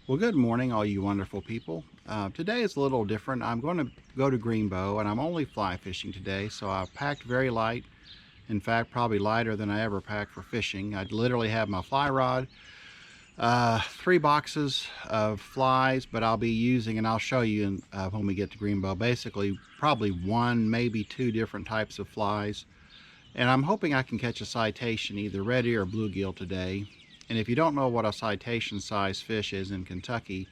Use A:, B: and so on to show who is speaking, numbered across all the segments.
A: Well, good morning, all you wonderful people. Today is a little different. I'm going to go to Greenbo, and I'm only fly fishing today, so I've packed very light. In fact, probably lighter than I ever packed for fishing. I literally have my fly rod, 3 boxes of flies, but I'll be using, and I'll show you when we get to Greenbo, basically probably one, maybe two different types of flies. And I'm hoping I can catch a citation, either redear or bluegill today. And if you don't know what a citation size fish is in Kentucky,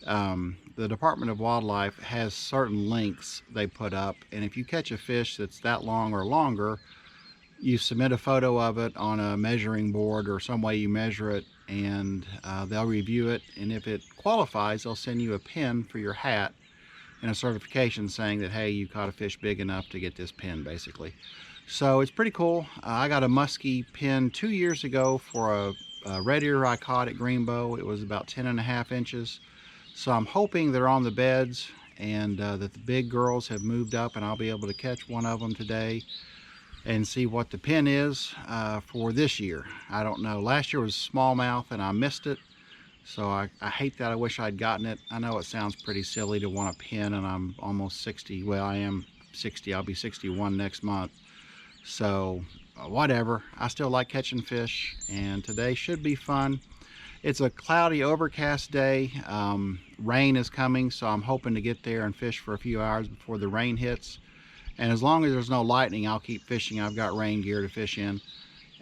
A: the Department of Wildlife has certain lengths they put up, and if you catch a fish that's that long or longer, you submit a photo of it on a measuring board or some way you measure it, and they'll review it, and if it qualifies, they'll send you a pin for your hat and a certification saying that, hey, you caught a fish big enough to get this pin, basically. So it's pretty cool. I got a musky pin 2 years ago for a red ear I caught at Greenbo. It was about 10.5 inches. So I'm hoping they're on the beds and that the big girls have moved up, and I'll be able to catch one of them today and see what the pin is for this year. I don't know. Last year was smallmouth and I missed it. So I hate that. I wish I'd gotten it. I know it sounds pretty silly to want a pin, and I'm almost 60. Well, I am 60. I'll be 61 next month. So whatever. I still like catching fish, and today should be fun. It's a cloudy, overcast day. Rain is coming, so I'm hoping to get there and fish for a few hours before the rain hits. And as long as there's no lightning, I'll keep fishing. I've got rain gear to fish in.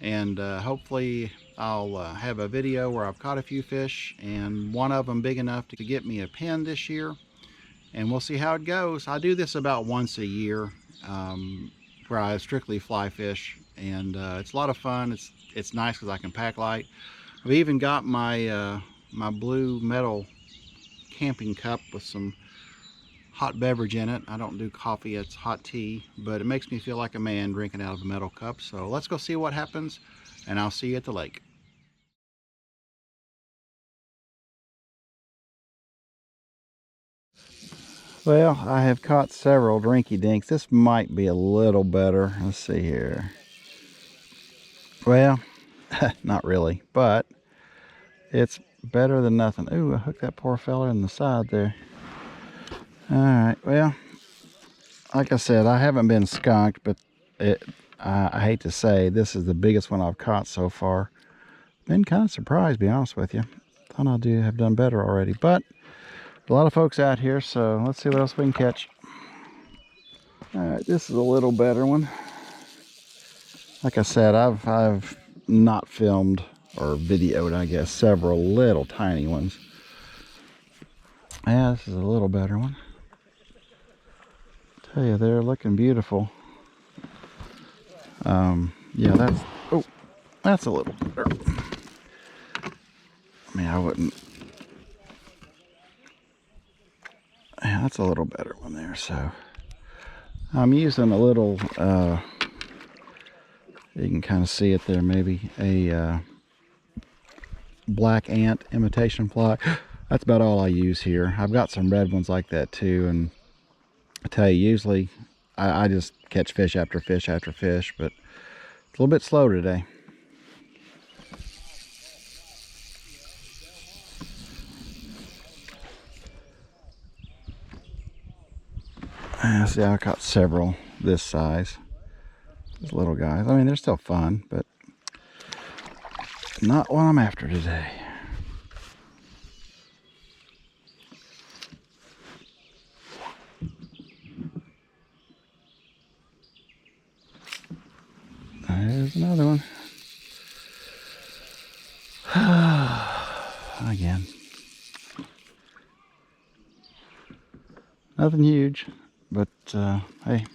A: And hopefully I'll have a video where I've caught a few fish, and one of them big enough to get me a pin this year. And we'll see how it goes. I do this about once a year, where I strictly fly fish, and it's a lot of fun. It's nice because I can pack light. I've even got my my blue metal camping cup with some hot beverage in it. I don't do coffee, it's hot tea, but it makes me feel like a man drinking out of a metal cup. So let's go see what happens, and I'll see you at the lake. Well, I have caught several drinky dinks. This might be a little better. Let's see here. Well, not really, but it's better than nothing. Ooh, I hooked that poor fella in the side there. All right, well, like I said, I haven't been skunked, but I hate to say, this is the biggest one I've caught so far. Been kind of surprised, to be honest with you. Thought I'd have done better already, but a lot of folks out here, so let's see what else we can catch. All right, this is a little better one. Like I said, I've not filmed or videoed, I guess, several little tiny ones. Yeah, this is a little better one. Tell you, they're looking beautiful. Yeah, that's a little better. I mean, I wouldn't. Yeah, that's a little better one there. So I'm using a little, you can kind of see it there, maybe a black ant imitation fly. That's about all I use here. I've got some red ones like that too, and I tell you, usually I just catch fish after fish after fish, but it's a little bit slow today. See, I caught several this size. These little guys. I mean, they're still fun, but not what I'm after today. There's another one. Again. Nothing huge, but hey,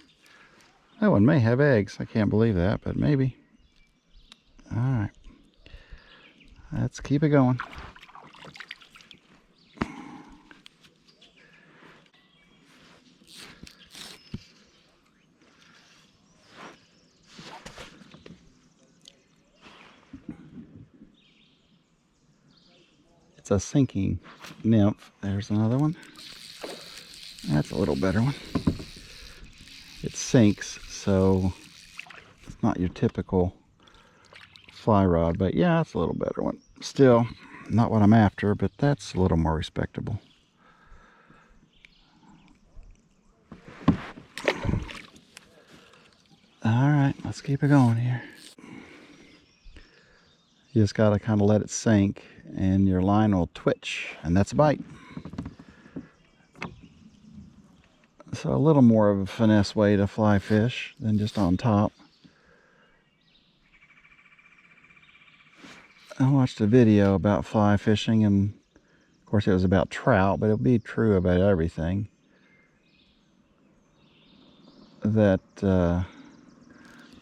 A: that one may have eggs. I can't believe that, but maybe. All right. Let's keep it going. It's a sinking nymph. There's another one. That's a little better one. It sinks, so it's not your typical fly rod, but yeah, it's a little better one. Still Not what I'm after, but that's a little more respectable. Alright, let's keep it going here. You just got to kind of let it sink and your line will twitch, and that's a bite. So a little more of a finesse way to fly fish than just on top. I watched a video about fly fishing, and of course it was about trout, but it'll be true about everything. That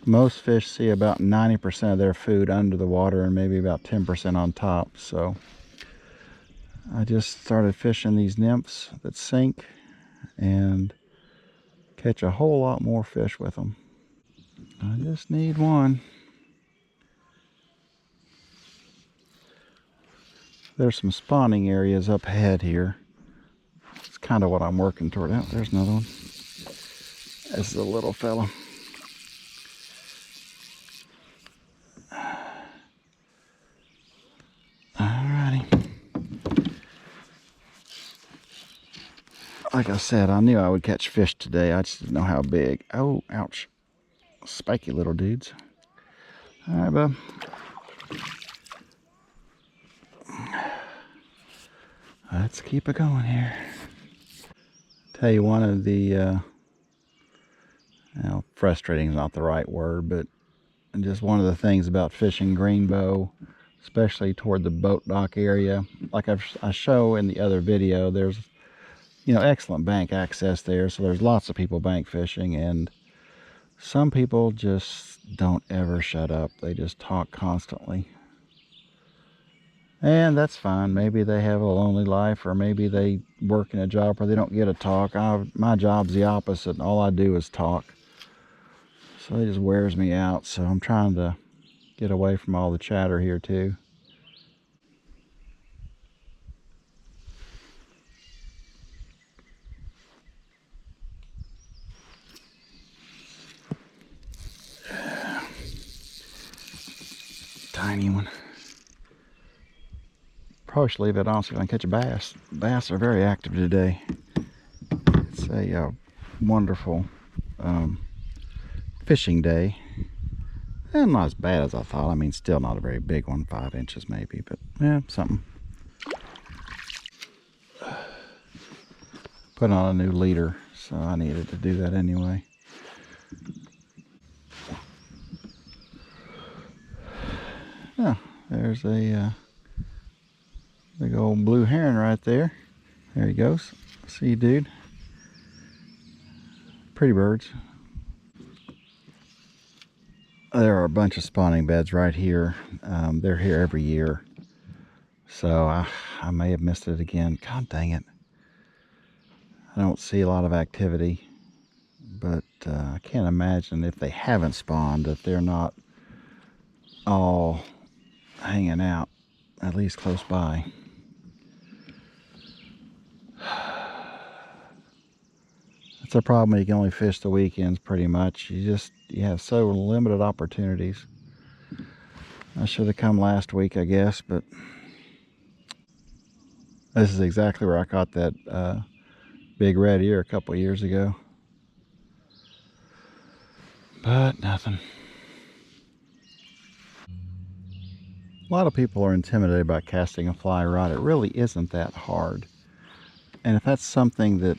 A: most fish see about 90% of their food under the water and maybe about 10% on top. So I just started fishing these nymphs that sink and catch a whole lot more fish with them. I just need one. There's some spawning areas up ahead here. It's kind of what I'm working toward. Oh, there's another one. This is a little fella. Alrighty. Like I said, I knew I would catch fish today. I just didn't know how big. Oh, ouch. Spiky little dudes. Alright, bub. Let's keep it going here. Tell you one of the, frustrating is not the right word, but just one of the things about fishing Greenbo, especially toward the boat dock area, like I show in the other video, there's, excellent bank access there, so there's lots of people bank fishing, and some people just don't ever shut up. They just talk constantly. And that's fine. Maybe they have a lonely life, or maybe they work in a job where they don't get to talk. My job's the opposite, and all I do is talk. So it just wears me out. So I'm trying to get away from all the chatter here too. Tiny one. Probably should leave it on so I can catch a bass. Bass are very active today. It's a wonderful fishing day. And not as bad as I thought. I mean, still not a very big one, 5 inches maybe, but yeah, something. Put on a new leader, so I needed to do that anyway. Oh, there's a big old blue heron right there. There he goes. See you, dude. Pretty birds. There are a bunch of spawning beds right here. They're here every year. So I may have missed it again. God dang it. I don't see a lot of activity. But I can't imagine if they haven't spawned that they're not all hanging out, at least close by. It's a problem. You can only fish the weekends pretty much. You have so limited opportunities. I should have come last week, I guess, but this is exactly where I caught that big red ear a couple of years ago. But nothing. A lot of people are intimidated about casting a fly rod. It really isn't that hard. And if that's something that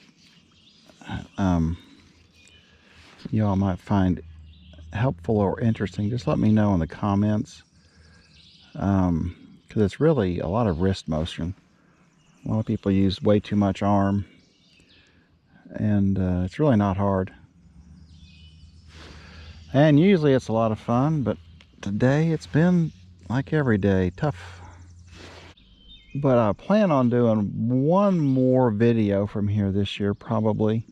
A: you all might find helpful or interesting, just let me know in the comments. Because it's really a lot of wrist motion. A lot of people use way too much arm. And it's really not hard. And usually it's a lot of fun, but today it's been like every day, tough. But I plan on doing one more video from here this year, probably.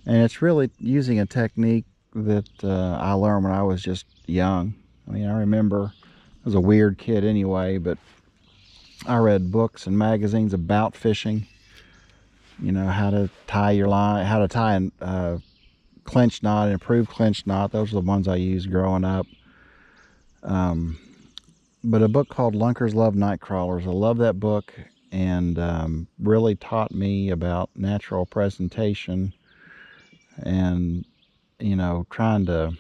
A: And it's really using a technique that I learned when I was just young. I mean, I remember I was a weird kid anyway, but I read books and magazines about fishing. You know, how to tie your line, how to tie a clinch knot, an improved clinch knot. Those are the ones I used growing up. but a book called Lunkers Love Night Crawlers. I love that book, and really taught me about natural presentation and, you know, trying to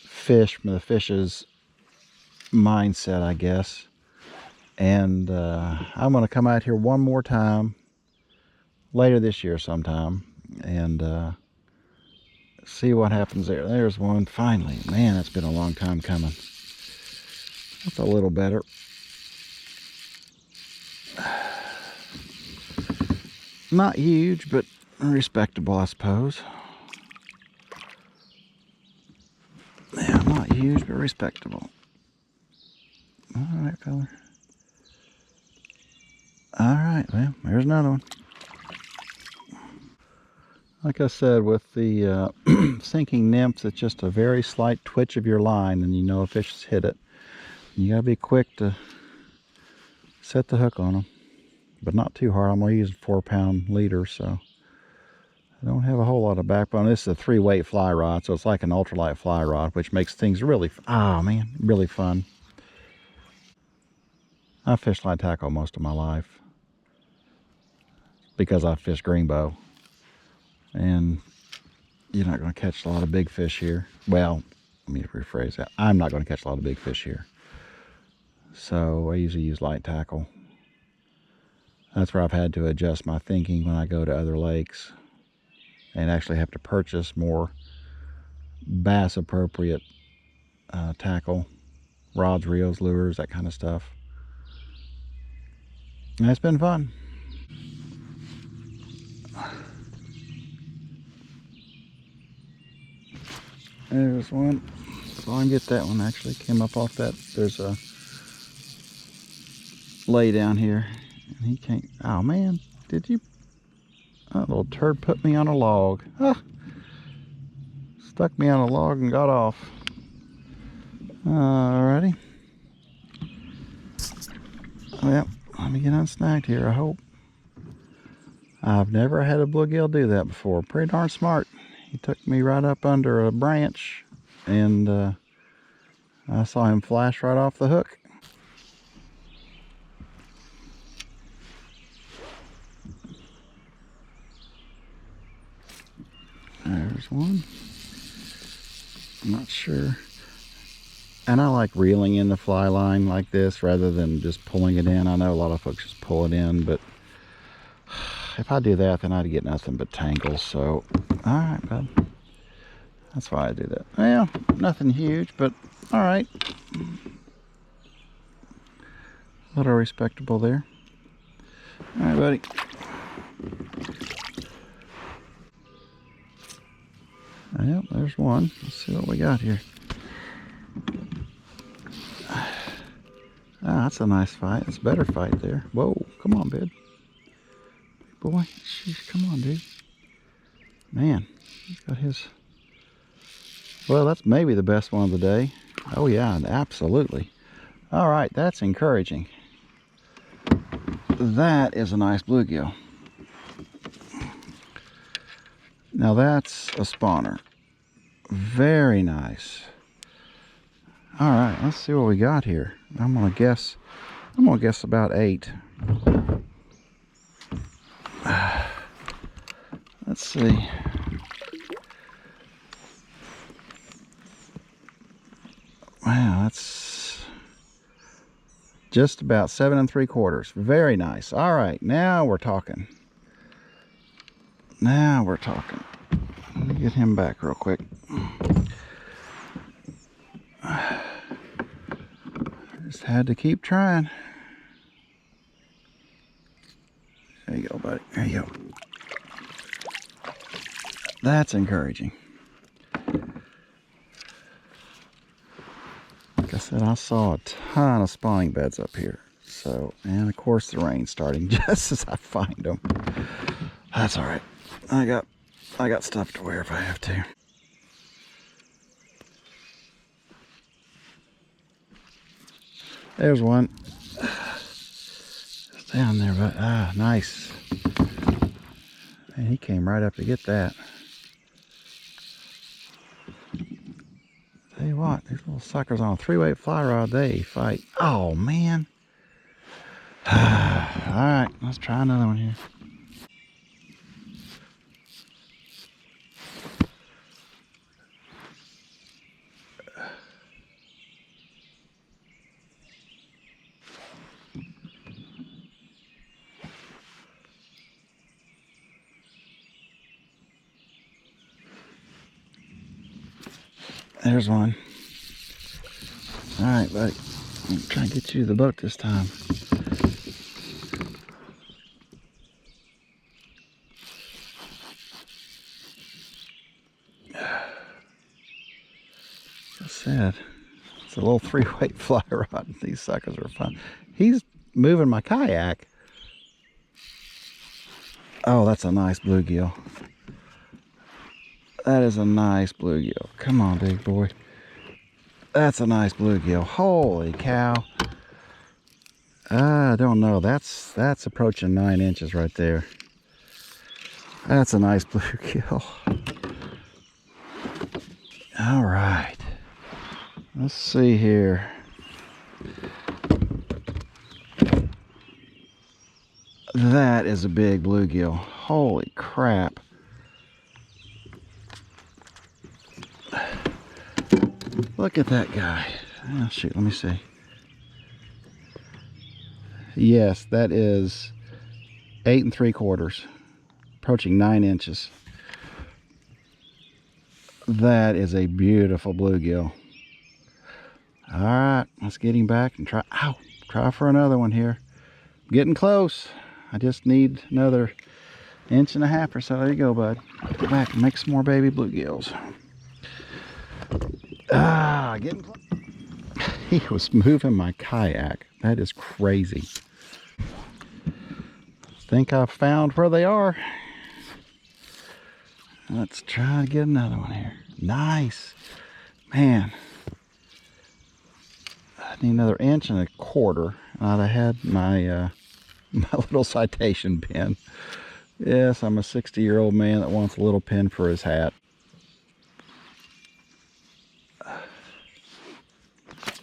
A: fish from the fish's mindset, I guess. And I'm going to come out here one more time later this year sometime and see what happens there. There's one finally. Man, it's been a long time coming. That's a little better. Not huge, but respectable, I suppose. Yeah, not huge, but respectable. All right, fella. All right, well, there's another one. Like I said, with the sinking nymphs, it's just a very slight twitch of your line and you know a fish has hit it. You gotta be quick to set the hook on them, but not too hard. I'm gonna use a 4-pound leader, so I don't have a whole lot of backbone. This is a 3-weight fly rod, so it's like an ultralight fly rod, which makes things really, really fun. I've fished light tackle most of my life because I fished Greenbo, and you're not going to catch a lot of big fish here. Well, let me rephrase that. I'm not going to catch a lot of big fish here. So I usually use light tackle. That's where I've had to adjust my thinking when I go to other lakes and actually have to purchase more bass appropriate tackle, rods, reels, lures, that kind of stuff. And it's been fun. There's one. So I can get that one. Actually came up off that. There's a lay down here and he can't. Oh man, did you? That little turd put me on a log. Ah, stuck me on a log and got off. Alrighty. Well, let me get unsnagged here, I hope. I've never had a bluegill do that before. Pretty darn smart. He took me right up under a branch and I saw him flash right off the hook. There's one. I'm not sure. And I like reeling in the fly line like this rather than just pulling it in. I know a lot of folks just pull it in, but if I do that, then I'd get nothing but tangles. So, all right, bud. That's why I do that. Well, nothing huge, but all right. A little respectable there. All right, buddy. Yep, there's one. Let's see what we got here. Ah, that's a nice fight. It's a better fight there. Whoa, come on, bud. Big boy. Jeez, come on, dude. Man, he's got his... Well, that's maybe the best one of the day. Oh, yeah, absolutely. All right, that's encouraging. That is a nice bluegill. Now that's a spawner. Very nice. All right, let's see what we got here. I'm gonna guess about 8. Let's see. Wow, that's just about 7 3/4. Very nice. All right, now we're talking. Now we're talking. Let me get him back real quick. Just had to keep trying. There you go, buddy. There you go. That's encouraging. Like I said, I saw a ton of spawning beds up here. So, and of course the rain's starting just as I find them. That's all right. I got stuff to wear if I have to. There's one. It's down there, but nice. And he came right up to get that. Tell you what, these little suckers on a 3-weight fly rod, they fight. Oh, man. All right, let's try another one here. There's one. All right, buddy. I'm trying to get you to the boat this time. Like I said, it's a little 3-weight fly rod. These suckers are fun. He's moving my kayak. Oh, that's a nice bluegill. That is a nice bluegill. Come on, big boy. That's a nice bluegill. Holy cow. I don't know. That's approaching 9 inches right there. That's a nice bluegill. All right. Let's see here. That is a big bluegill. Holy crap. Look at that guy. Oh, shoot, let me see. Yes, that is 8 3/4, approaching 9 inches. That is a beautiful bluegill. All right, let's get him back and try. Ow, try for another one here. I'm getting close. I just need another 1.5 inches or so. There you go, bud. Get back and make some more baby bluegills. Ah, getting close. He was moving my kayak. That is crazy. Think I've found where they are. Let's try to get another one here. Nice. Man. I need another 1.25 inches. I'd have had my my little citation pin. Yes, I'm a 60-year-old man that wants a little pin for his hat.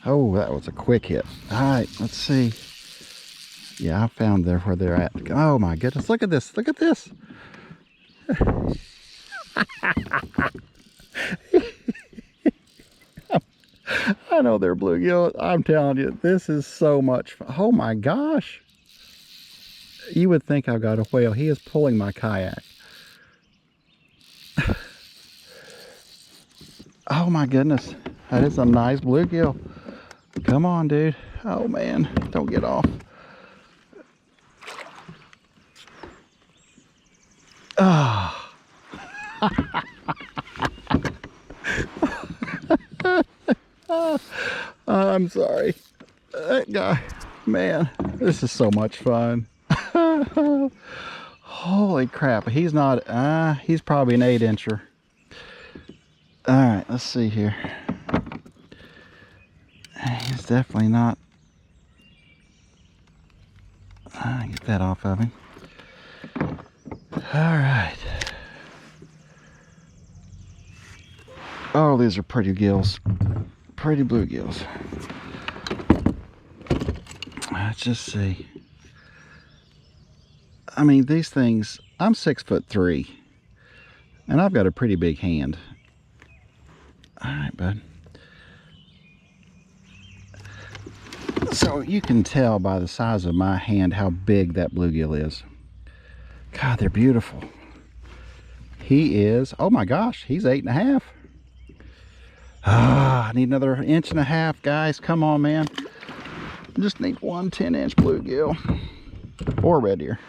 A: Oh, that was a quick hit. All right, let's see. Yeah, I found where they're at. Oh my goodness, look at this. Look at this. I know they're bluegill. I'm telling you, this is so much fun. Oh my gosh. You would think I've got a whale. He is pulling my kayak. Oh my goodness. That is a nice bluegill. Come on, dude. Oh man, don't get off. Ah. I'm sorry. That guy, man, this is so much fun. Holy crap. He's not, he's probably an 8-incher. All right, let's see here. He's definitely not. Get that off of him. All right. Oh, these are pretty gills. Pretty bluegills. Let's just see. I mean, these things, I'm 6'3", and I've got a pretty big hand. All right, bud. So you can tell by the size of my hand how big that bluegill is. God, they're beautiful. He is, oh my gosh, he's 8.5. I need another 1.5 inches, guys. Come on, man. I just need one 10-inch bluegill or red deer.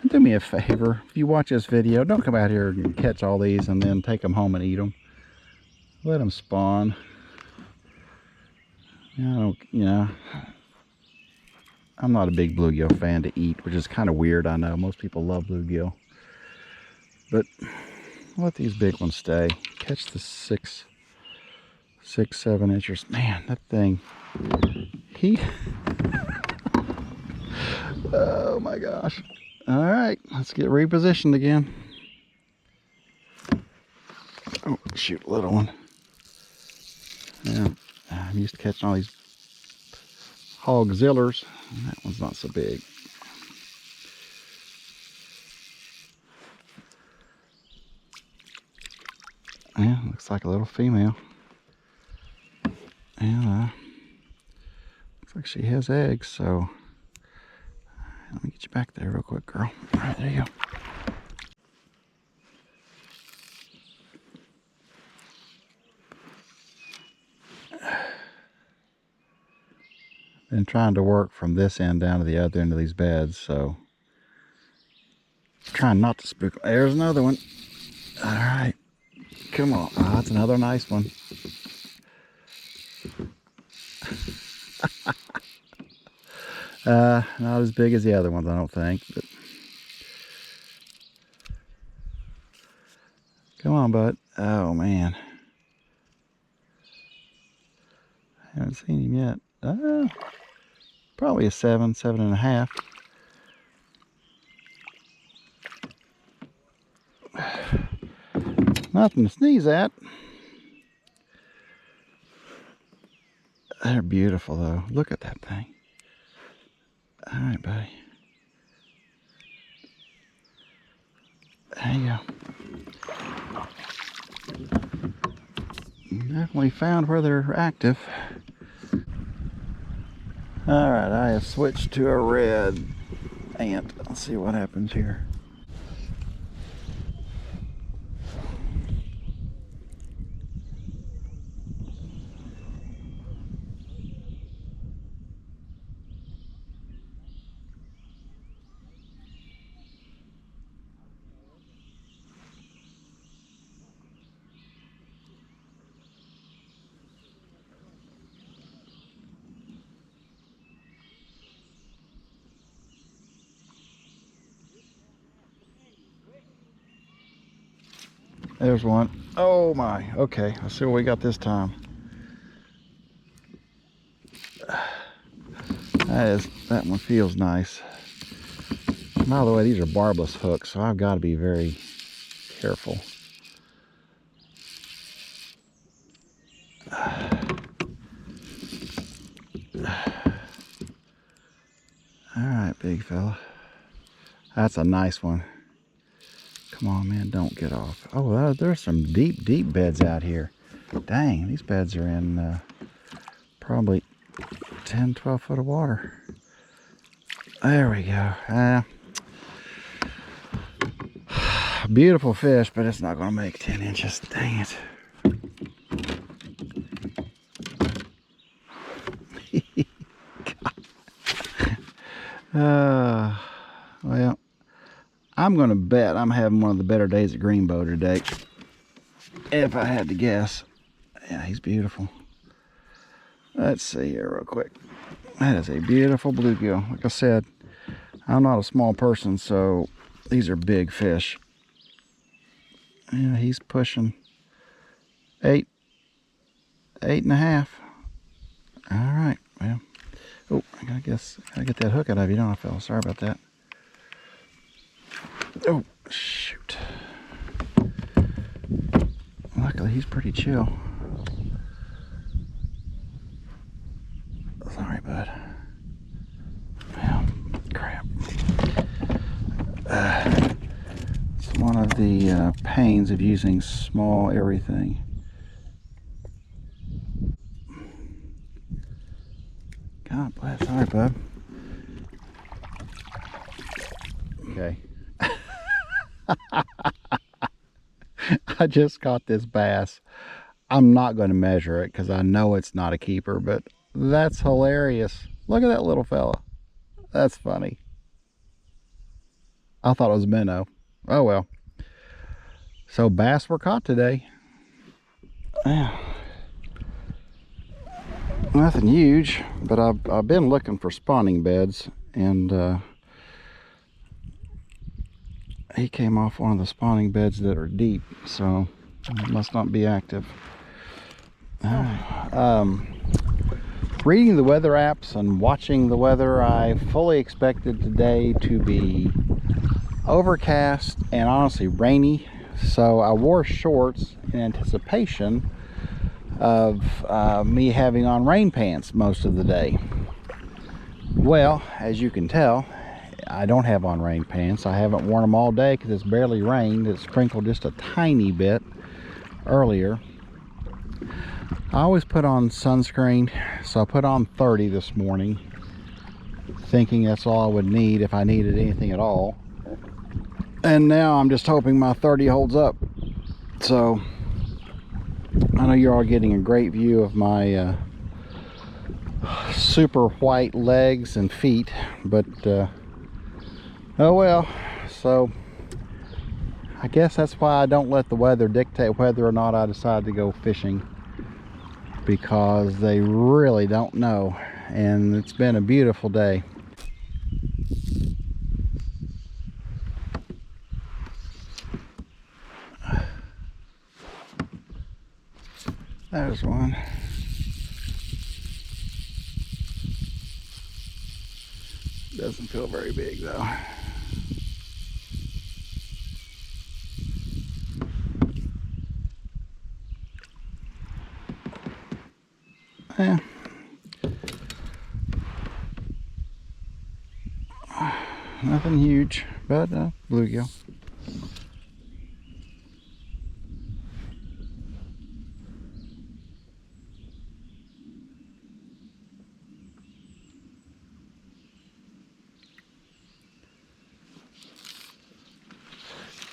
A: Do me a favor, if you watch this video, don't come out here and catch all these and then take them home and eat them. Let them spawn. I'm not a big bluegill fan to eat, which is kind of weird. I know most people love bluegill, but let these big ones stay. Catch the 6, 7 inchers. Man, that thing, oh my gosh. All right, let's get repositioned again. Oh, shoot, little one. Yeah, I'm used to catching all these hogzillers. That one's not so big. Yeah, looks like a little female. And looks like she has eggs, so let me get you back there real quick, girl. All right, there you go. Been trying to work from this end down to the other end of these beds, so trying not to spook. There's another one. All right, come on. Oh, that's another nice one. Not as big as the other ones, I don't think. But come on, bud. Oh man, I haven't seen him yet. Probably a 7, 7.5. Nothing to sneeze at. They're beautiful though. Look at that thing. All right, buddy. There you go. Definitely found where they're active. All right, I have switched to a red ant. Let's see what happens here. There's one. Oh my, okay, let's see what we got this time. That one feels nice. By the way, these are barbless hooks, so I've got to be very careful. All right, big fella. That's a nice one. Come on, man, don't get off. Oh, there's some deep, deep beds out here. Dang, these beds are in probably 10, 12 foot of water. There we go. Beautiful fish, but it's not going to make 10 inches. Dang it. Well, I'm going to bet I'm having one of the better days at Greenbo today. If I had to guess. Yeah, he's beautiful. Let's see here real quick. That is a beautiful bluegill. Like I said, I'm not a small person, so these are big fish. Yeah, he's pushing 8, 8.5. All right, well. Oh, I gotta get that hook out of you, don't I, fella? Sorry about that. Oh, shoot. Luckily, he's pretty chill. Sorry, bud. Well, crap. It's one of the pains of using small everything. God bless. Sorry, bud. Okay. I just caught this bass. I'm not going to measure it because I know it's not a keeper, but that's hilarious. Look at that little fella. That's funny. I thought it was a minnow. Oh well. So bass were caught today. Yeah. Nothing huge, but I've been looking for spawning beds, and he came off one of the spawning beds that are deep, so it must not be active. Reading the weather apps and watching the weather, I fully expected today to be overcast and honestly rainy So I wore shorts in anticipation of me having on rain pants most of the day. Well, as you can tell, I don't have on rain pants. I haven't worn them all day because it's barely rained. It sprinkled just a tiny bit earlier. I always put on sunscreen, so I put on 30 this morning, thinking that's all I would need if I needed anything at all. And now I'm just hoping my 30 holds up. So I know you're all getting a great view of my super white legs and feet, but oh well. So I guess that's why I don't let the weather dictate whether or not I decide to go fishing, because they really don't know. And it's been a beautiful day. There's one. Doesn't feel very big though. Yeah. Nothing huge, but bluegill.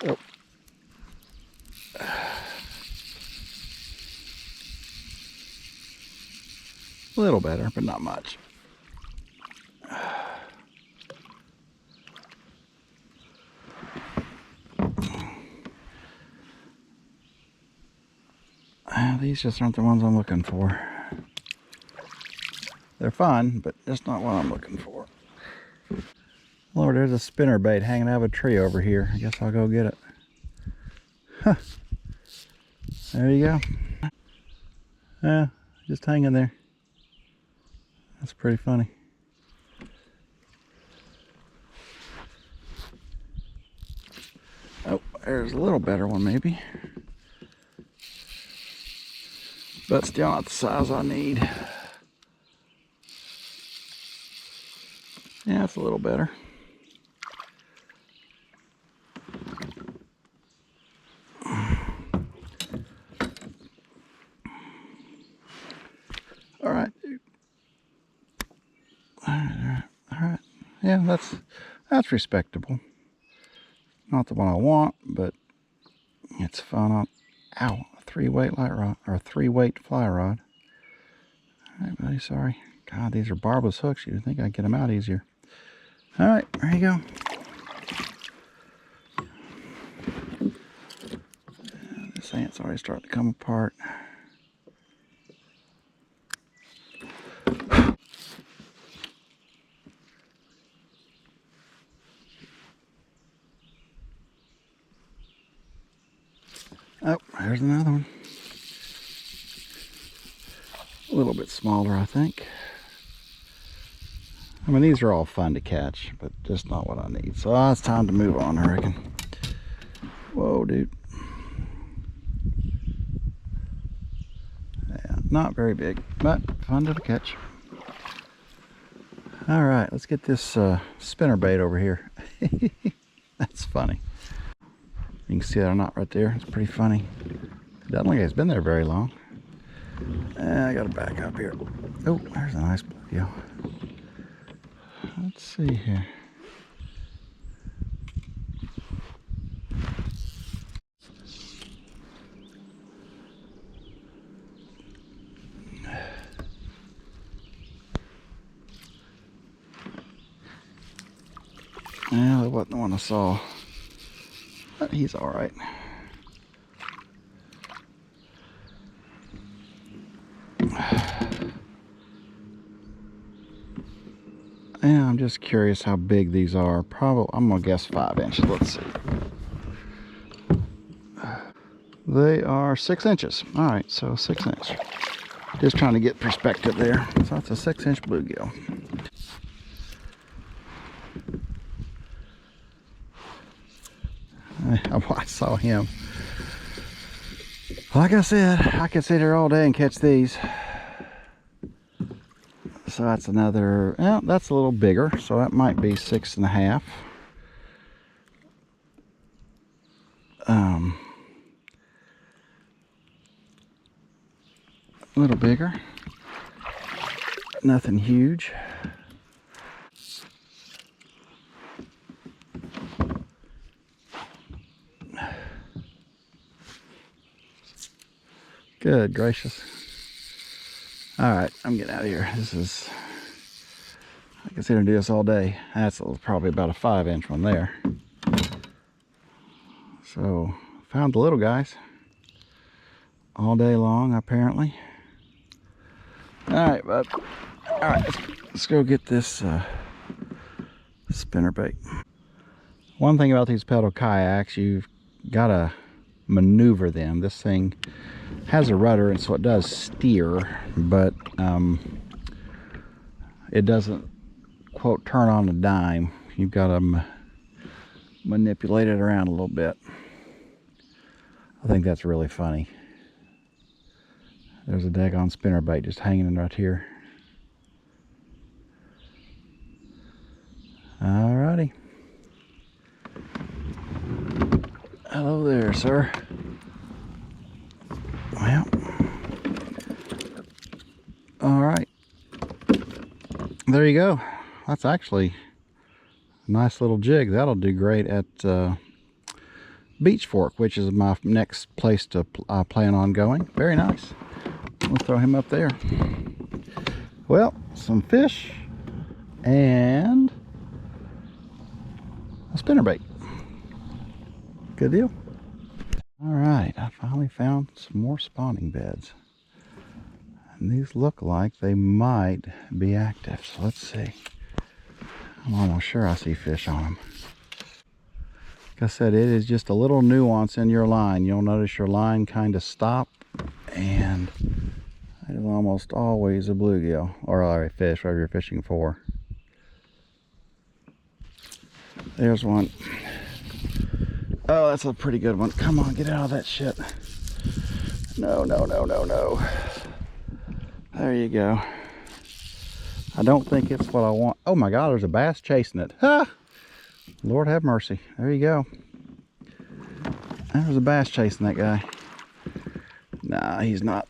A: Oh. A little better, but not much. These just aren't the ones I'm looking for. They're fun, but just not what I'm looking for. Lord, there's a spinnerbait hanging out of a tree over here. I guess I'll go get it. Huh. There you go. Yeah, just hanging there. That's pretty funny. Oh, there's a little better one maybe. But still not the size I need. Yeah, it's a little better. All right, dude. All right. Yeah, that's respectable. Not the one I want, but it's fun on. Ow, a 3-weight light rod or a 3-weight fly rod. All right, buddy. Sorry. God, these are barbless hooks. You'd think I'd get them out easier. All right, there you go. This ant's already starting to come apart. Oh, there's another one. A little bit smaller, I think. I mean, these are all fun to catch, but just not what I need. So it's time to move on, I reckon. Whoa, dude. Yeah, not very big, but fun to catch. All right, let's get this spinnerbait over here. That's funny. You can see that knot right there. It's pretty funny. Doesn't look like it's been there very long. I gotta back up here. Oh, there's a nice bluegill. Let's see here. Yeah, that wasn't the one I saw. But he's all right. Yeah, I'm just curious how big these are. Probably, I'm gonna guess 5 inches. Let's see. They are 6 inches. All right, so 6 inch. Just trying to get perspective there. So that's a 6-inch bluegill. I saw him Like I said, I could sit here all day and catch these. So that's another, well, that's a little bigger, so that might be 6.5. A little bigger, nothing huge. Good gracious. All right, I'm getting out of here. This is, I can sit here and do this all day. That's probably about a 5-inch one there. So, found the little guys all day long, apparently. All right, bud. All right, let's go get this spinnerbait. One thing about these pedal kayaks, you've got to maneuver them. This thing has a rudder, and so it does steer, but it doesn't, quote, turn on a dime. You've got to manipulate it around a little bit. I think that's really funny. There's a daggone spinnerbait just hanging right here. Alrighty. Hello there, sir. Well, alright. There you go. That's actually a nice little jig. That'll do great at Beach Fork, which is my next place to plan on going. Very nice. We'll throw him up there. Well, some fish and a spinnerbait. Good deal. All right, I finally found some more spawning beds. And these look like they might be active. So let's see. I'm almost sure I see fish on them. Like I said, it is just a little nuance in your line. You'll notice your line kind of stop, and it is almost always a bluegill or a fish, whatever you're fishing for. There's one. Oh, that's a pretty good one. Come on, get out of that shit. No, no, no, no, no. There you go. I don't think it's what I want. Oh my God, there's a bass chasing it. Ah! Lord have mercy. There you go. There's a bass chasing that guy. Nah, he's not.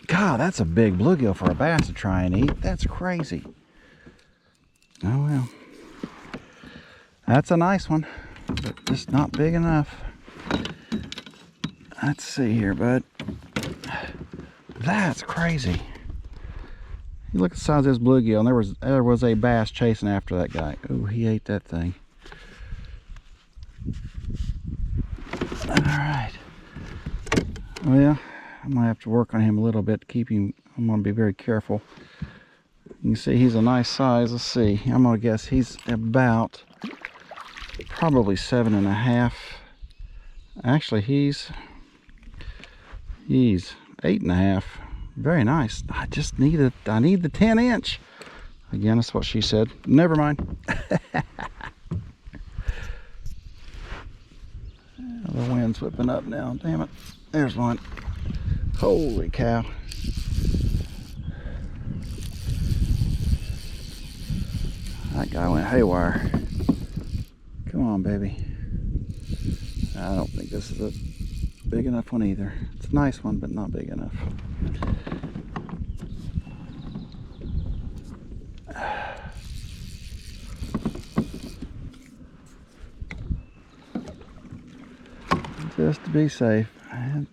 A: God, that's a big bluegill for a bass to try and eat. That's crazy. Oh well. That's a nice one, but just not big enough. Let's see here, bud. That's crazy. You look at the size of this bluegill, and there was a bass chasing after that guy. Oh, he ate that thing. All right. Well, I'm gonna have to work on him a little bit to keep him. I'm gonna be very careful. You can see he's a nice size. Let's see. I'm gonna guess he's about probably 7.5. Actually, he's 8.5. Very nice. I need the 10-inch. Again, that's what she said. Never mind. The wind's whipping up now. Damn it. There's one. Holy cow. That guy went haywire. Come on, baby. I don't think this is a big enough one either. It's a nice one, but not big enough. Just to be safe. And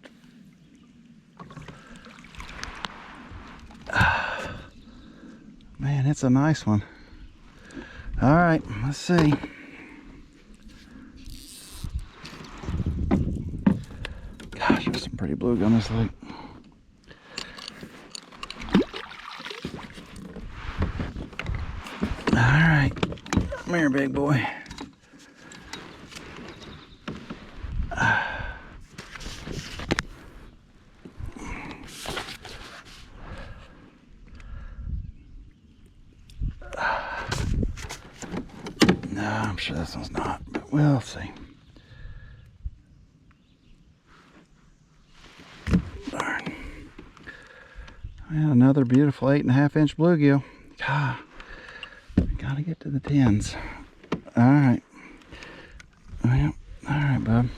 A: man, it's a nice one. All right, let's see. Gosh, there's some pretty bluegill on this lake. All right, come here, big boy. No, I'm sure this one's not, but we'll see. And another beautiful 8.5 inch bluegill. God, gotta get to the 10s. All right. Well, all right, bub.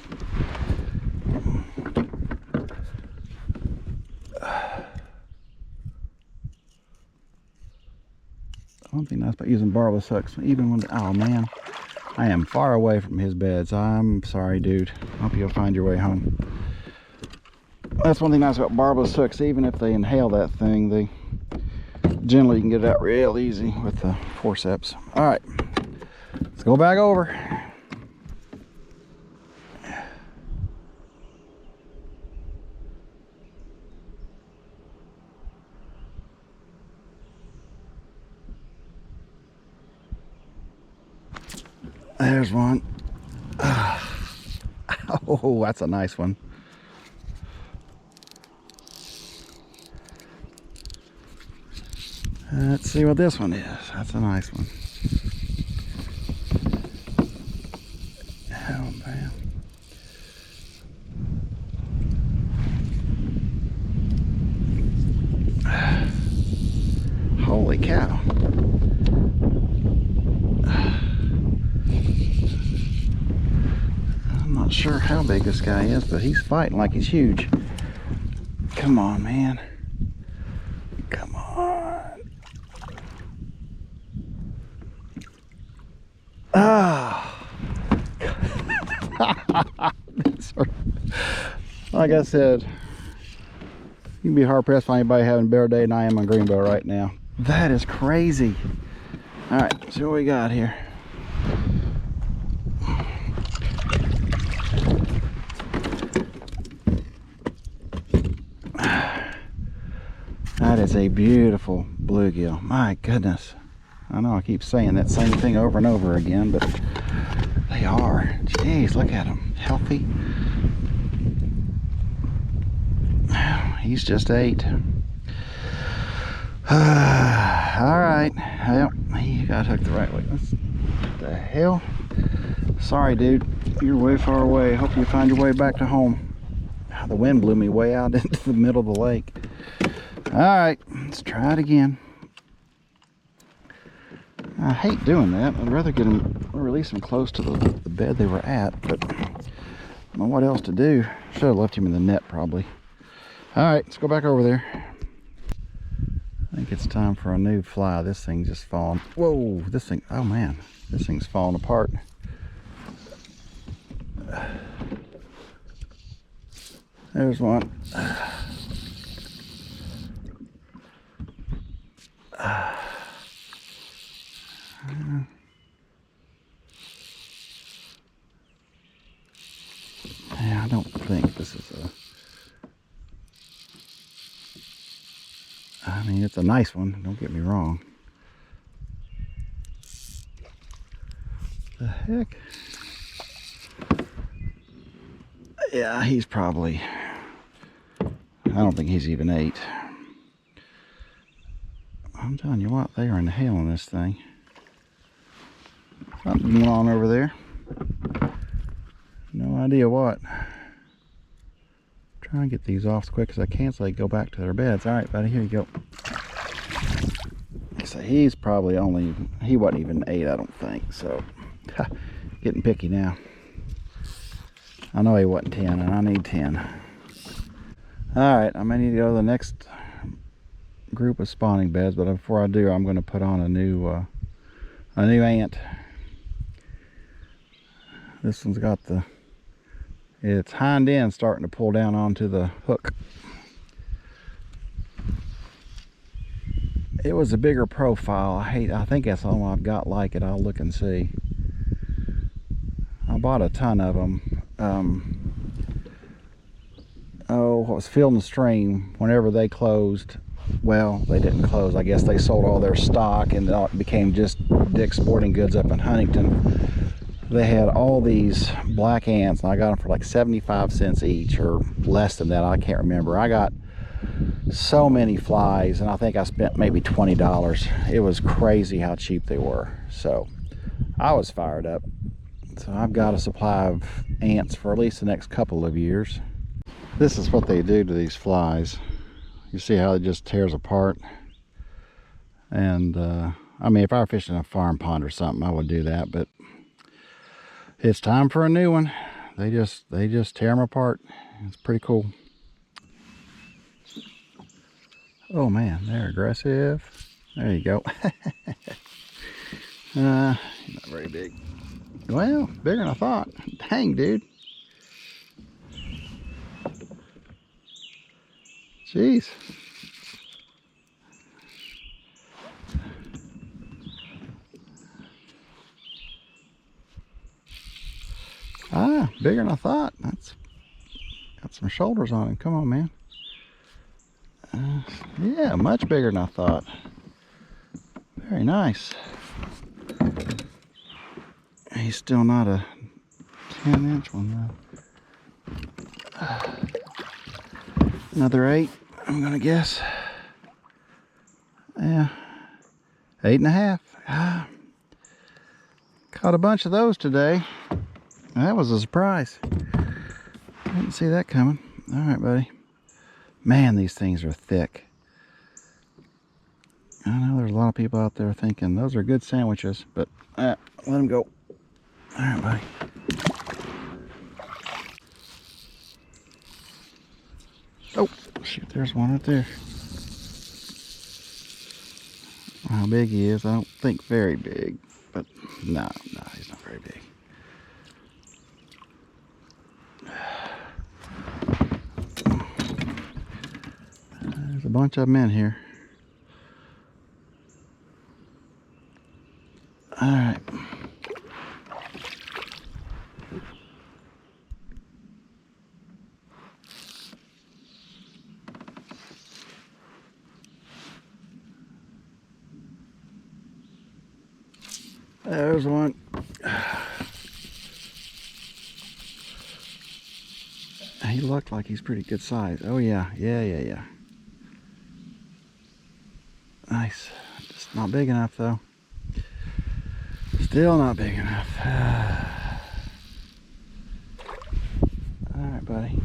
A: One thing nice about using barbless hooks, even when, oh man, I am far away from his beds. I'm sorry, dude. Hope you'll find your way home. That's one thing nice about barbless hooks. Even if they inhale that thing, they generally can get it out real easy with the forceps. All right, let's go back over. There's one. Oh, that's a nice one. Let's see what this one is. That's a nice one. Oh, man. Holy cow. I'm not sure how big this guy is, but he's fighting like he's huge. Come on, man. Come on. Ah. Like I said, you can be hard pressed for anybody having a better day than I am on Greenbo right now. That is crazy. All right, see what we got here. That is a beautiful bluegill. My goodness. I know I keep saying that same thing over and over again, but they are. Jeez, look at them. Healthy. He's just 8. All right. Well, he got hooked the right way. What the hell? Sorry, dude. You're way far away. Hope you find your way back to home. The wind blew me way out into the middle of the lake. All right, let's try it again. I hate doing that. I'd rather get them, release them close to the bed they were at, but I don't know what else to do. Should have left him in the net probably. All right, let's go back over there. I think it's time for a new fly. This thing's just falling. Whoa, this thing, oh man, this thing's falling apart. There's one. Yeah, I don't think this is a... I mean, it's a nice one, don't get me wrong. The heck? Yeah, he's probably... I don't think he's even 8. I'm telling you what, they are inhaling this thing. Something going on over there. No idea what. Try and get these off as quick as I can so they go back to their beds. All right, buddy, here you go. So he's probably only, he wasn't even 8, I don't think. So, getting picky now. I know he wasn't 10, and I need 10. All right, I may need to go to the next group of spawning beds, but before I do, I'm going to put on a new ant. This one's got its hind end starting to pull down onto the hook. It was a bigger profile. I think that's the only one I've got like it. I'll look and see. I bought a ton of them. What was Field and Stream, whenever they closed, well, they didn't close. I guess they sold all their stock and it became just Dick's Sporting Goods up in Huntington. They had all these black ants, and I got them for like 75 cents each, or less than that, I can't remember. I got so many flies, and I think I spent maybe $20. It was crazy how cheap they were. So I was fired up. So I've got a supply of ants for at least the next couple of years. This is what they do to these flies. You see how it just tears apart? And I mean, if I were fishing a farm pond or something, I would do that, but it's time for a new one. They just tear them apart. It's pretty cool. Oh man, they're aggressive. There you go. Not very big. Well, bigger than I thought. Dang, dude. Jeez. Ah, bigger than I thought. That's got some shoulders on him. Come on, man. Yeah, much bigger than I thought. Very nice. He's still not a 10-inch one though. Another 8, I'm gonna guess. Yeah, 8.5. Ah, caught a bunch of those today. That was a surprise. Didn't see that coming. All right, buddy. Man, these things are thick. I know there's a lot of people out there thinking those are good sandwiches, but let them go. All right, buddy. Oh, shoot, there's one right there. How big he is, I don't think very big, but no, he's not very big. There's a bunch of them in here. All right. There's one. He looked like he's pretty good size. Oh yeah. Nice. Just not big enough though. Still not big enough. All right, buddy.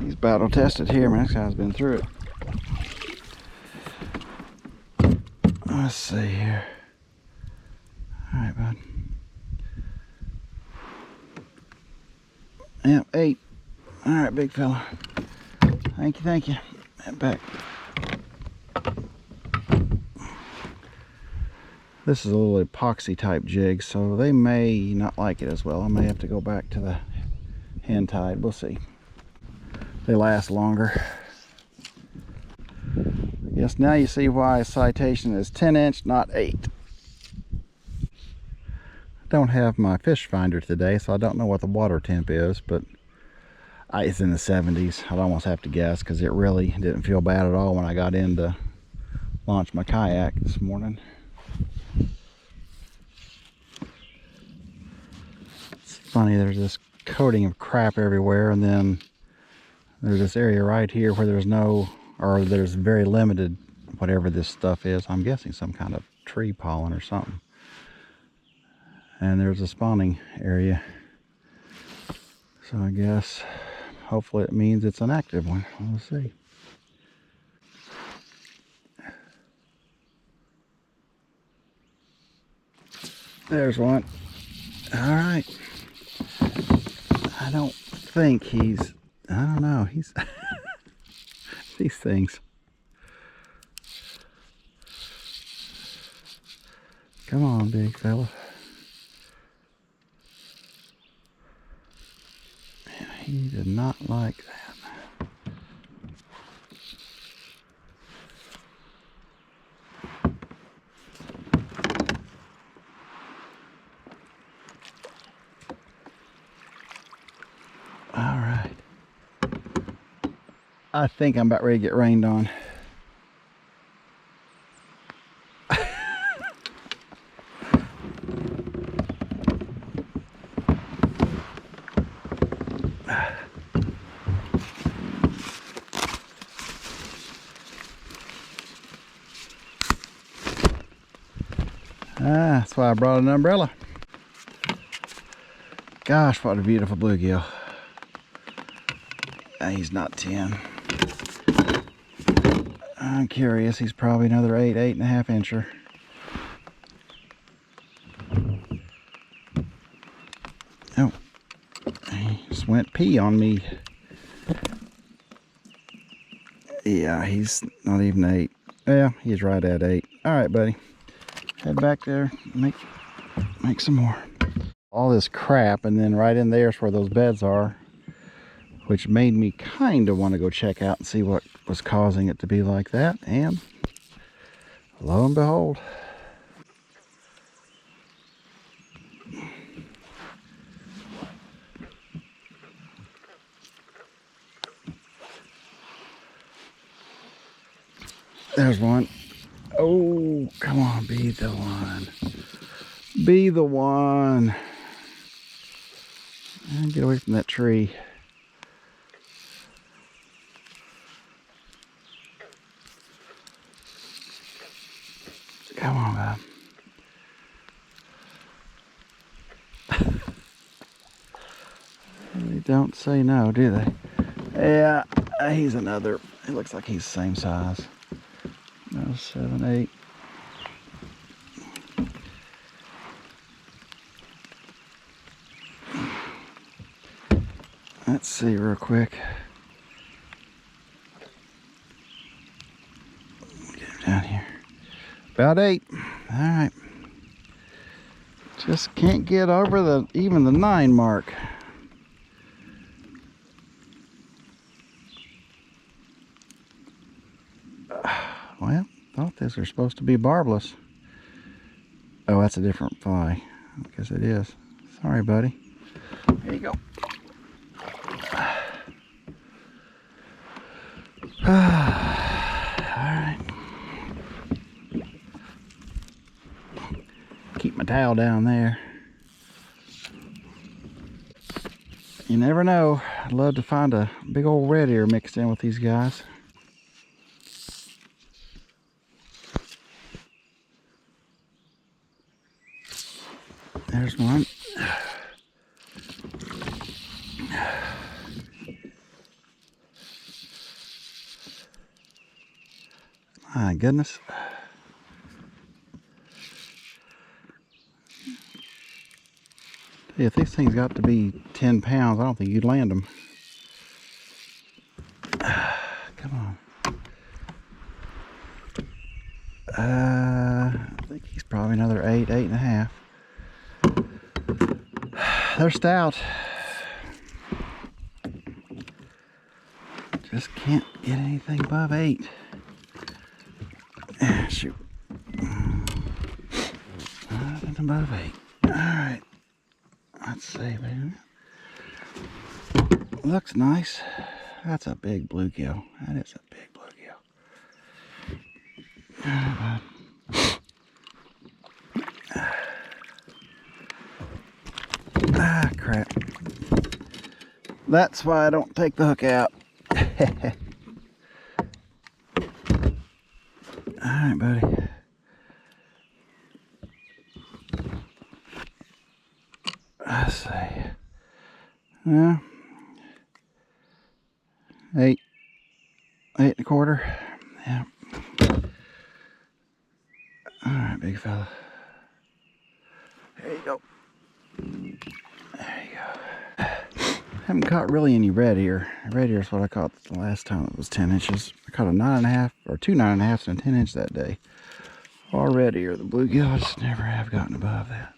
A: He's battle tested here. Man, this guy's been through it. Let's see here. All right, bud. Yep, 8. All right, big fella. Thank you. Head back. This is a little epoxy type jig, so they may not like it as well. I may have to go back to the hand tied. We'll see. They last longer. Yes, now you see why a citation is 10-inch, not 8. I don't have my fish finder today, so I don't know what the water temp is, but it's in the 70s. I'd almost have to guess because it really didn't feel bad at all when I got in to launch my kayak this morning. It's funny, there's this coating of crap everywhere, and then there's this area right here where there's very limited whatever this stuff is. I'm guessing some kind of tree pollen or something. And there's a spawning area. So I guess hopefully it means it's an active one. We'll see. There's one. All right. I don't think he's, I don't know, he's these things. Come on, big fella. He did not like that. All right. I think I'm about ready to get rained on. why I brought an umbrella. Gosh, what a beautiful bluegill. He's not 10. I'm curious, he's probably another 8.5 incher. Oh, he just went pee on me. Yeah, he's not even 8. Yeah, he's right at 8. All right, buddy. Head back there, make some more. All this crap, and then right in there is where those beds are, which made me kind of want to go check out and see what was causing it to be like that. And lo and behold, there's one. Oh, come on, be the one. Be the one. And get away from that tree. Come on, bud. They don't say no, do they? Yeah, he's another. It looks like he's the same size. No, 7, 8. Let's see real quick. Get him down here. About 8. All right. Just can't get over even the 9 mark. Well, thought these were supposed to be barbless. Oh, that's a different fly. I guess it is. Sorry, buddy. Here you go. Alright. Keep my towel down there. You never know. I'd love to find a big old red ear mixed in with these guys. There's one. My goodness. If these things got to be 10 pounds, I don't think you'd land them. Come on. I think he's probably another 8, 8.5. They're stout. Just can't get anything above 8. Shoot. Nothing above 8. Alright. Let's see, baby. Looks nice. That's a big bluegill. That is a big bluegill. Ah, crap. That's why I don't take the hook out. Alright, buddy. Let's see. Yeah. 8. 8.25. Yeah. Alright, big fella. There you go. There you go. Haven't caught really any red ear. Red ear is what I caught the last time it was 10 inches. I caught a 9.5 or 2 9.5s and a 10 inch that day. Or red ear. The bluegill, I just never have gotten above that.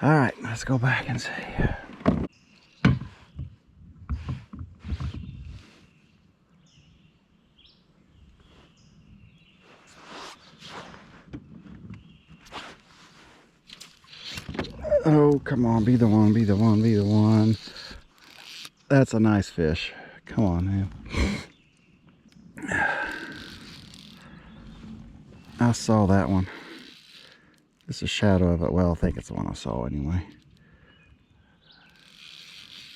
A: Alright, let's go back and see. Oh, come on, be the one, be the one, be the one. That's a nice fish. Come on, man. I saw that one. It's a shadow of it. Well, I think it's the one I saw anyway.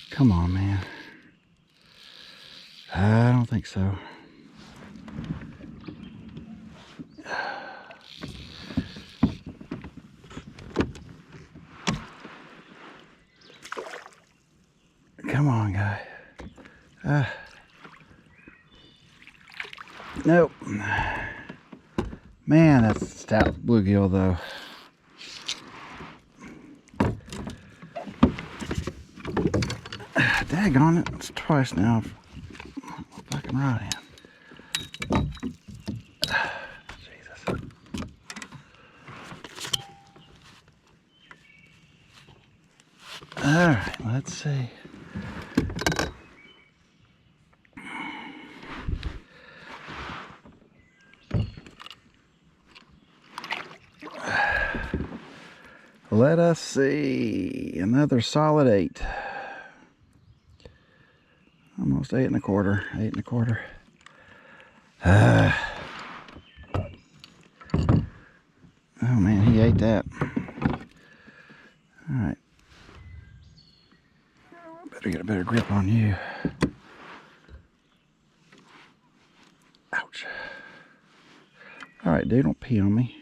A: Come on, man. I don't think so. Come on, guy. Nope. Man, that's a stout bluegill, though. Daggone it. It's twice now. Fucking right in. Jesus. Alright, let's see. Let us see. Another solid 8. Almost 8 1/4. 8 1/4. Oh man, he ate that. Alright. Better get a better grip on you. Ouch. Alright, dude, don't pee on me.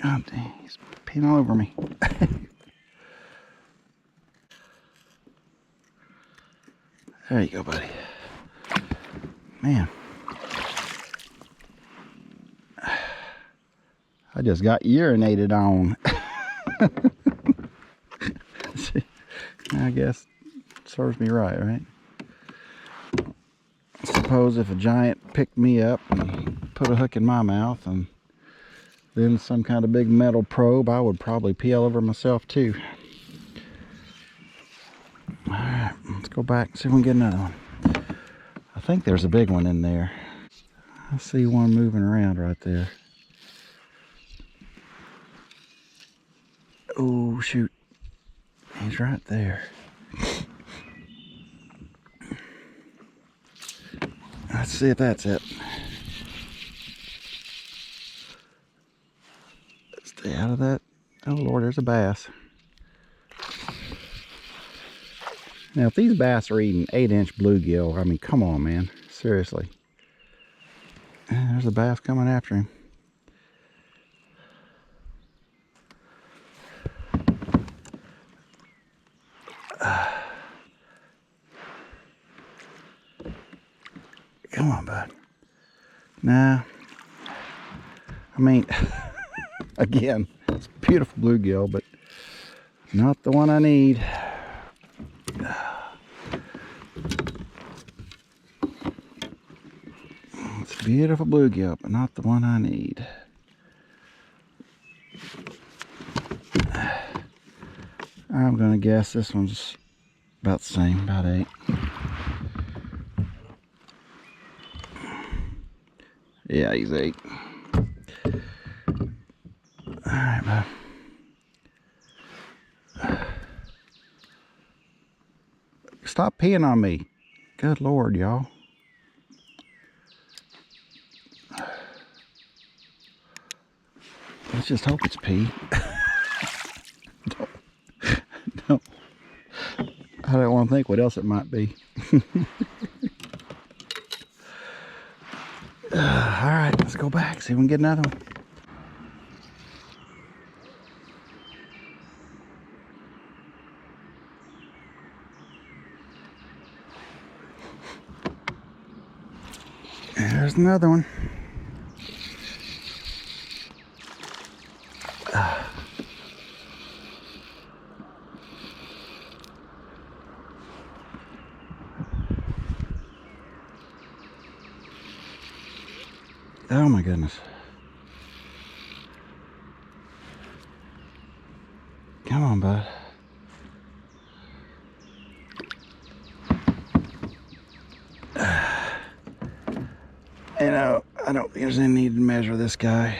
A: God dang, he's peeing all over me. There you go, buddy. Man. I just got urinated on. See, I guess it serves me right? I suppose if a giant picked me up and put a hook in my mouth and then some kind of big metal probe, I would probably pee all over myself too. Alright, let's go back and see if we can get another one. I think there's a big one in there. I see one moving around right there. Oh, shoot. He's right there. Let's see if that's it. Stay out of that. Oh, Lord, there's a bass. Now, if these bass are eating 8-inch bluegill, I mean, come on, man. Seriously. There's a bass coming after him. Come on, bud. Nah. I mean, again, it's a beautiful bluegill, but not the one I need. It's a beautiful bluegill, but not the one I need. I'm gonna guess this one's about the same, about 8. Yeah, he's 8. Alright, bud. Stop peeing on me. Good Lord, y'all. Let's just hope it's pee. No. I don't want to think what else it might be. Alright, let's go back, see if we can get another one. There's another one. Oh my goodness. Come on, bud. You know, I don't think there's any need to measure this guy.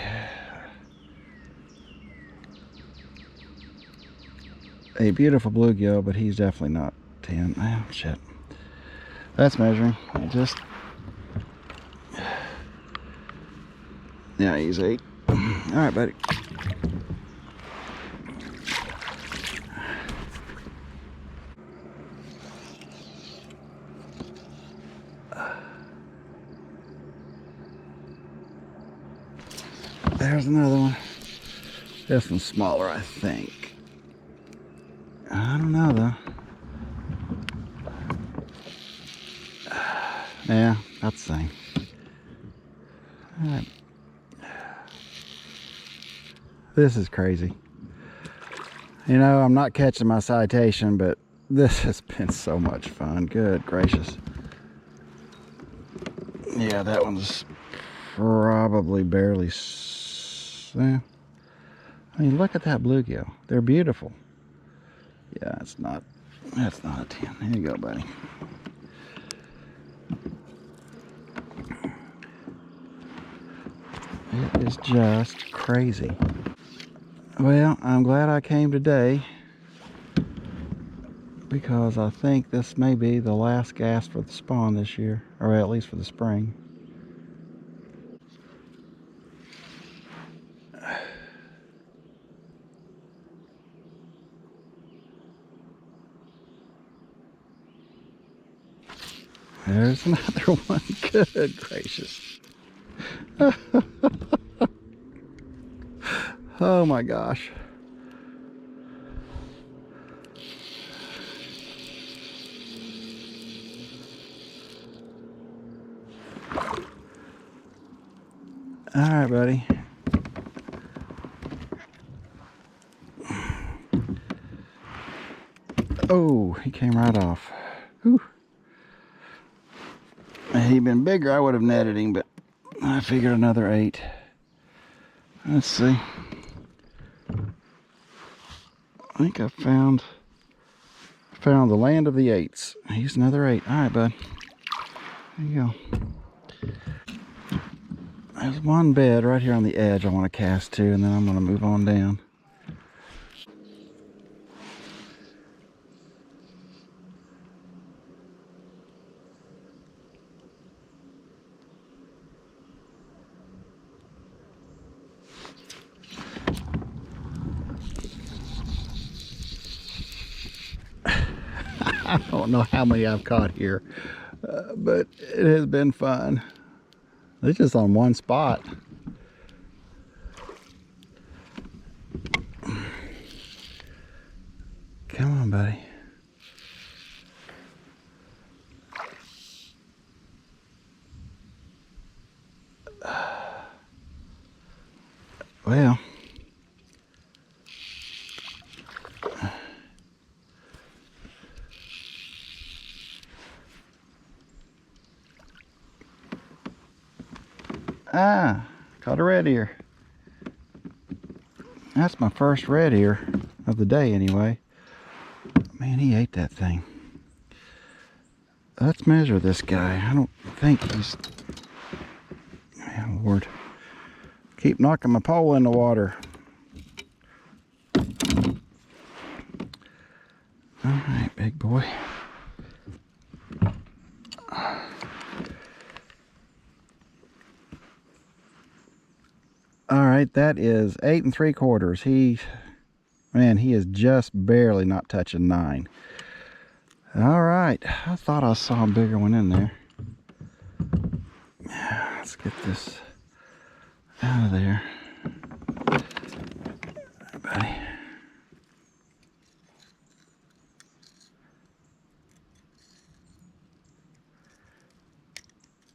A: A beautiful bluegill, but he's definitely not 10. Oh, shit. That's measuring. Yeah, he's 8. All right, buddy. There's another one. This one's smaller, I think. I don't know though. Yeah, that's the thing. All right. This is crazy. You know, I'm not catching my citation, but this has been so much fun. Good gracious. Yeah, that one's probably barely. Yeah. I mean, look at that bluegill. They're beautiful. Yeah, that's not a 10. Here you go, buddy. It is just crazy. Well, I'm glad I came today because I think this may be the last gas for the spawn this year, or at least for the spring. There's another one. Good gracious. Oh my gosh. All right, buddy. Oh, he came right off. Whew. Had he been bigger, I would have netted him, but I figured another 8. Let's see. I think I found the land of the 8s. He's another 8. All right, bud. There you go. There's one bed right here on the edge I want to cast to, and then I'm going to move on down. I don't know how many I've caught here, but it has been fun. It's just on one spot. Come on, buddy. Well, caught a red ear. That's my first red ear of the day anyway. Man, he ate that thing. Let's measure this guy. I don't think he's... Man, Lord. Keep knocking my pole in the water. All right, big boy. All right, that is 8 3/4. Man, he is just barely not touching 9. All right, I thought I saw a bigger one in there. Let's get this out of there. All right, buddy.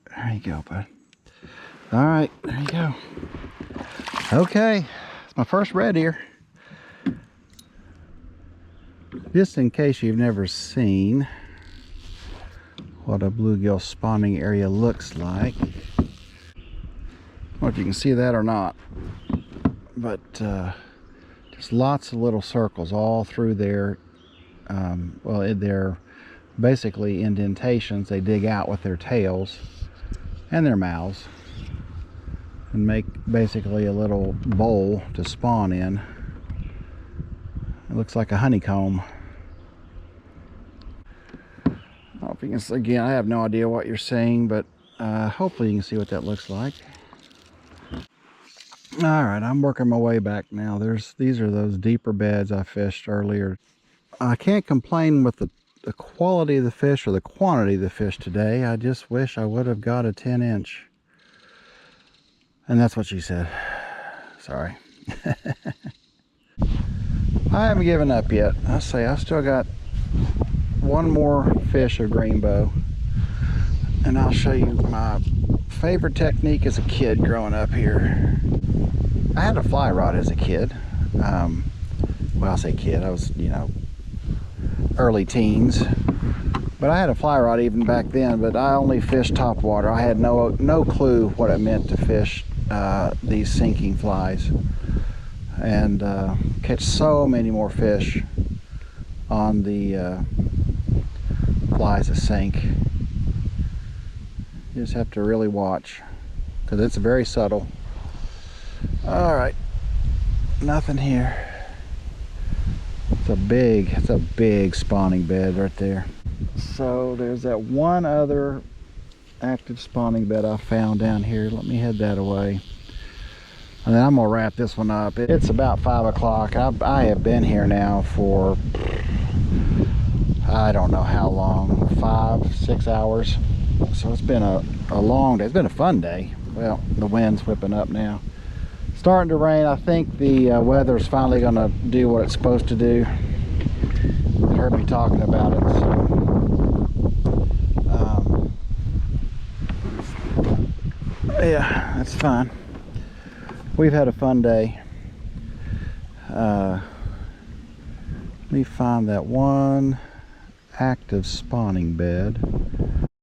A: There you go, bud. All right, there you go. Okay, it's my first red ear. Just in case you've never seen what a bluegill spawning area looks like. I don't know if you can see that or not, but just lots of little circles all through there. Well, they're basically indentations they dig out with their tails and their mouths and make basically a little bowl to spawn in. It looks like a honeycomb. I don't know if you can see, again, I have no idea what you're seeing, but hopefully you can see what that looks like. All right, I'm working my way back now. These are those deeper beds I fished earlier. I can't complain with the quality of the fish or the quantity of the fish today. I just wish I would have got a 10-inch. And that's what she said. Sorry. I haven't given up yet. I say I still got one more fish of Greenbo, and I'll show you my favorite technique as a kid growing up here. I had a fly rod as a kid. Well, I say kid, I was, you know, early teens. But I had a fly rod even back then, but I only fished top water. I had no clue what it meant to fish these sinking flies, and catch so many more fish on the flies that sink. You just have to really watch, because it's very subtle. All right, nothing here. It's a big spawning bed right there. So there's that one other active spawning bed I found down here. Let me head that away, and then I'm gonna wrap this one up. It's about 5 o'clock. I have been here now for I don't know how long, 5-6 hours. So it's been a long day. It's been a fun day. Well, the wind's whipping up now. Starting to rain. I think the weather's finally gonna do what it's supposed to do. You heard me talking about it. So, yeah, that's fine. We've had a fun day. Let me find that one active spawning bed.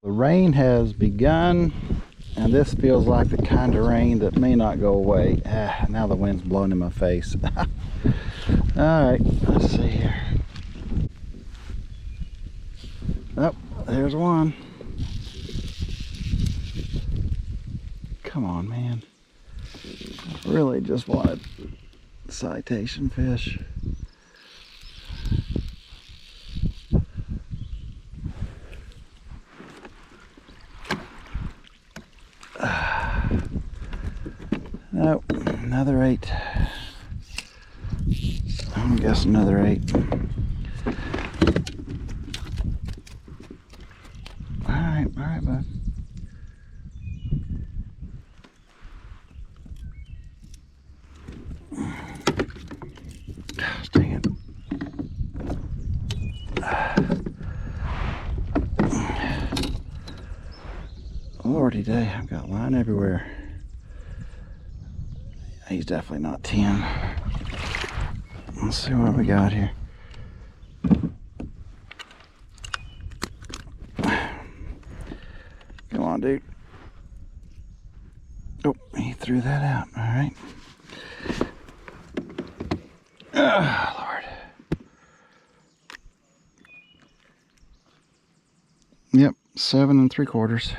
A: The rain has begun, and this feels like the kind of rain that may not go away. Now the wind's blowing in my face. All right, let's see here. Oh, there's one. Come on, man. Really just wanted citation fish. Nope, another 8. I'm guessing another 8. All right, bud. Dang it. Lordy day, I've got line everywhere. He's definitely not 10. Let's see what we got here. Come on, dude. Oh, he threw that out. All right. Oh, Lord. Yep, 7 3/4.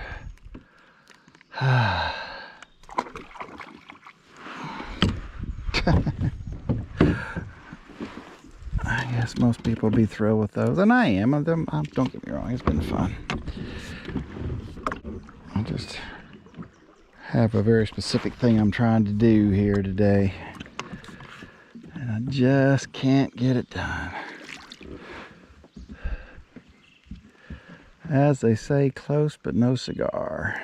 A: I guess most people would be thrilled with those, and I am. Don't get me wrong, it's been fun. I just have a very specific thing I'm trying to do here today, and I just can't get it done. As they say, close but no cigar.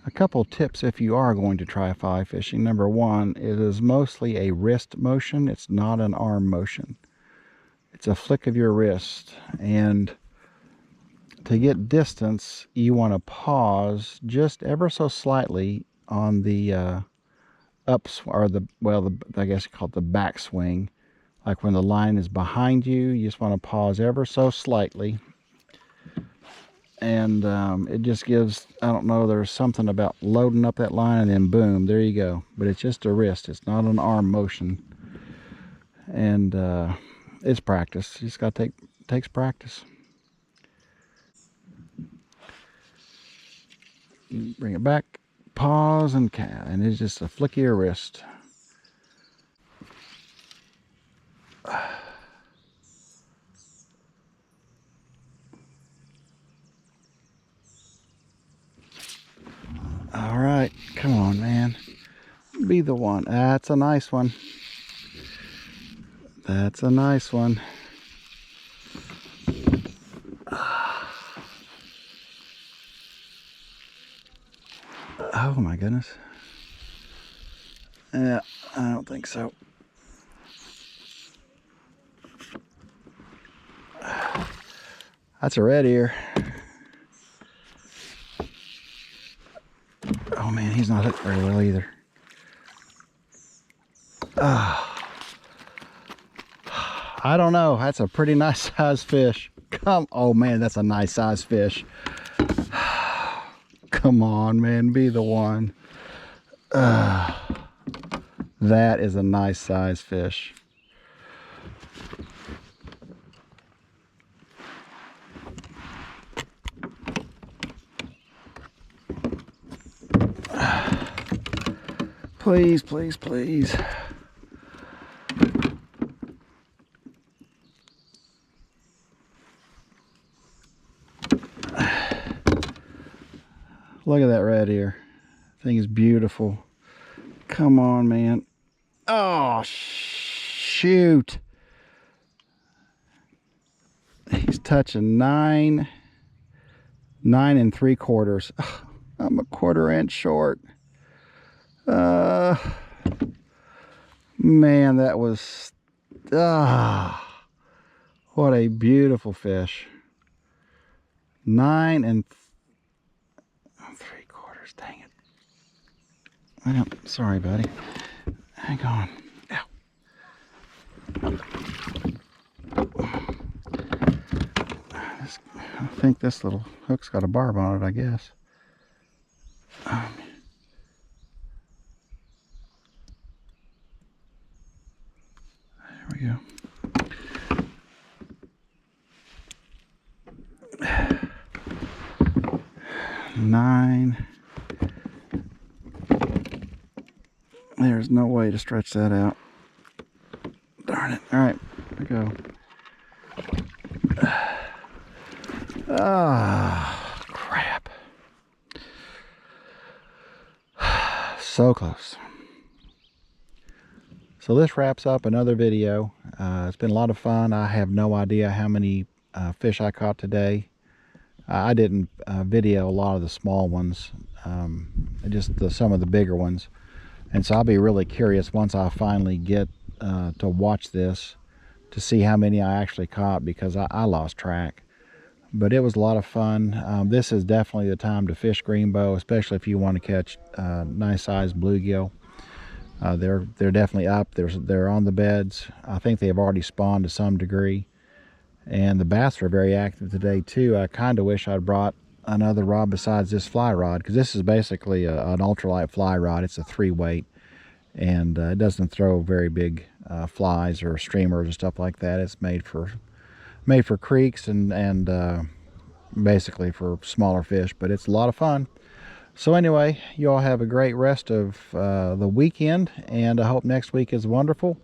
A: A couple tips if you are going to try fly fishing. Number one, it is mostly a wrist motion. It's not an arm motion. It's a flick of your wrist. And to get distance, you want to pause just ever so slightly on the or I guess you call it the backswing. Like when the line is behind you, you just want to pause ever so slightly. And it just gives, I don't know, there's something about loading up that line and then boom, there you go. But it's just a wrist, it's not an arm motion. And it's practice. You just got to takes practice. Bring it back, pause, and cat, and it's just a flick of your wrist. All right, come on, man. Be the one. That's a nice one. That's a nice one. Oh my goodness. Yeah, I don't think so. That's a red ear. Oh man, he's not hooked very well either. I don't know. That's a pretty nice size fish. Oh man, that's a nice size fish. Come on, man, be the one. That is a nice size fish. Please, please, please. Look at that red ear. Thing is beautiful. Come on, man. Oh, shoot. He's touching 9 3/4. I'm a 1/4 inch short. Man, that was, what a beautiful fish. 9 3/4, dang it. Well, sorry, buddy. Hang on. Ow. I think this little hook's got a barb on it, I guess. There we go. Nine. There's no way to stretch that out. Darn it. All right, here we go. Ah, crap. So close. So this wraps up another video. It's been a lot of fun. I have no idea how many fish I caught today. I didn't video a lot of the small ones, just some of the bigger ones. And so I'll be really curious once I finally get to watch this to see how many I actually caught, because I lost track. But it was a lot of fun. This is definitely the time to fish Greenbo, especially if you want to catch nice sized bluegill. They're definitely up. They're on the beds. I think they have already spawned to some degree. And the bass are very active today too. I kind of wish I'd brought another rod besides this fly rod, because this is basically an ultralight fly rod. It's a 3-weight, and it doesn't throw very big flies or streamers and stuff like that. It's made for creeks and basically for smaller fish, but it's a lot of fun. So anyway, you all have a great rest of the weekend, and I hope next week is wonderful.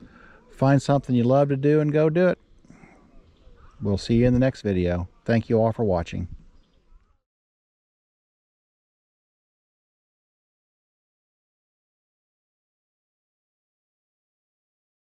A: Find something you love to do and go do it. We'll see you in the next video. Thank you all for watching.